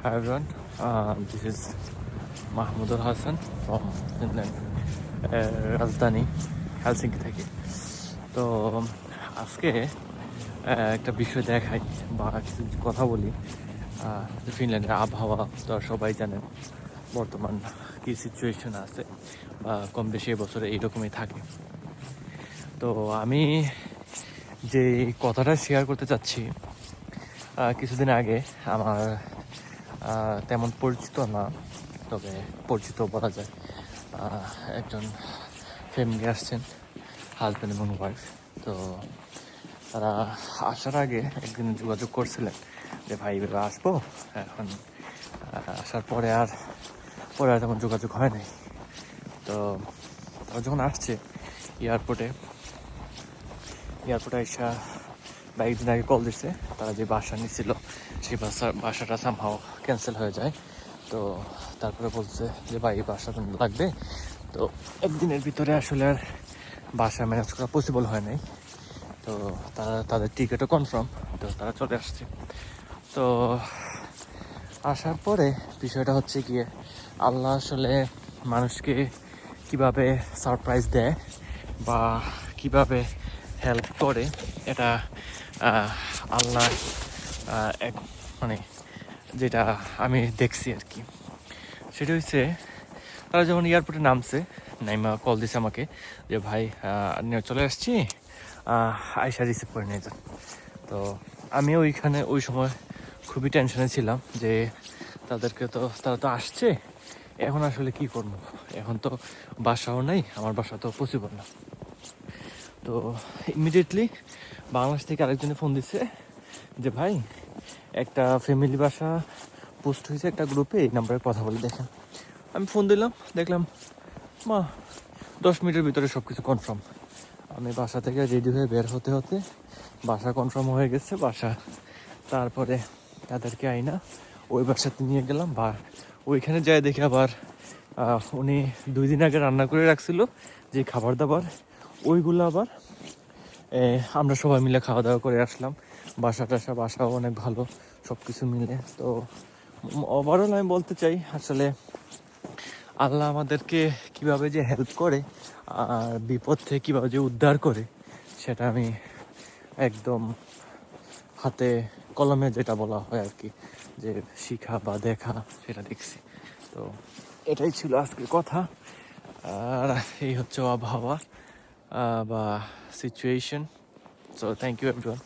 Hi everyone, this is Mahmudul Hassan from Finland, রাজধানী Helsinki থেকে। তো আজকে একটা বিষয় দেখাই বা কিছু কথা বলি। ফিনল্যান্ডের আবহাওয়া তো সবাই জানেন বর্তমান কী সিচুয়েশন আছে বা কম বেশি এবছরে এইরকমই থাকে। তো আমি যে কথাটা শেয়ার করতে চাচ্ছি, কিছুদিন আগে আমার তেমন পরিচিত না, তবে পরিচিত বলা যায়, একজন ফ্যামিলি আসছেন, হাজব্যান্ড এবং ওয়াইফ। তো তারা আসার আগে একদিন যোগাযোগ করছিলেন যে ভাই এভাবে আসবো। এখন আসার পরে আর তেমন যোগাযোগ হয় নাই। তো তারা যখন আসছে এয়ারপোর্টে এসা বা একদিন আগে কল দিচ্ছে, তারা যে বাসা নিচ্ছিল সেই বাসাটা সামহাও ক্যান্সেল হয়ে যায়। তো তারপরে বলছে যে ভাই বাসা লাগবে। তো একদিনের ভিতরে আসলে আর বাসা ম্যানেজ করা পসিবল হয় নাই। তো তাদের টিকিটও কনফার্ম, তো তারা চলে আসছে। তো আসার পরে বিষয়টা হচ্ছে গিয়ে আল্লাহ আসলে মানুষকে কিভাবে সারপ্রাইজ দেয় বা কিভাবে হেল্প করে, এটা আল্লাহ এক মানে যেটা আমি দেখছি আর কি, সেটা হচ্ছে তারা যখন এয়ারপোর্টে নামছে, নাইমা কল দিছে আমাকে যে ভাই চলে আসছি, আয়সা রিসিভ করে নিয়ে যান। তো আমি ওই সময় খুবই টেনশনে ছিলাম যে তারা তো আসছে, এখন আসলে কি করবো, এখন তো বাসাও নেই, আমার বাসা তো পসিবল না। তো ইমিডিয়েটলি বাংলাদেশ থেকে আরেকজনে ফোন দিচ্ছে যে ভাই একটা ফ্যামিলি বাসা পোস্ট হয়েছে একটা গ্রুপে, এই নাম্বারে কথা বলে দেখেন। আমি ফোন দিলাম, দেখলাম 10 মিনিটের ভিতরে সব কিছু কনফার্ম। আমি বাসা থেকে রেডি হয়ে বের হতে বাসা কনফার্ম হয়ে গেছে। তারপরে তাদেরকে আইনা ওই বাসাতে নিয়ে গেলাম, বা ওইখানে যাই দেখি আবার উনি 2 দিন আগে রান্না করে রাখছিল যে খাবার দাবার, ওইগুলো আবার আমরা সবাই মিলে খাওয়া দাওয়া করে আসলাম। বাসাও অনেক ভালো, সব কিছু মিলে। তো ওভারঅল আমি বলতে চাই আসলে আল্লাহ আমাদেরকে কিভাবে যে হেল্প করে আর বিপদ থেকে কীভাবে যে উদ্ধার করে, সেটা আমি একদম হাতে কলমে যেটা বলা হয় আর কি, যে শিখা বা দেখা, সেটা দেখছি। তো এটাই ছিল আজকের কথা। আর এই হচ্ছে আবহাওয়া বা situation. So thank you everyone.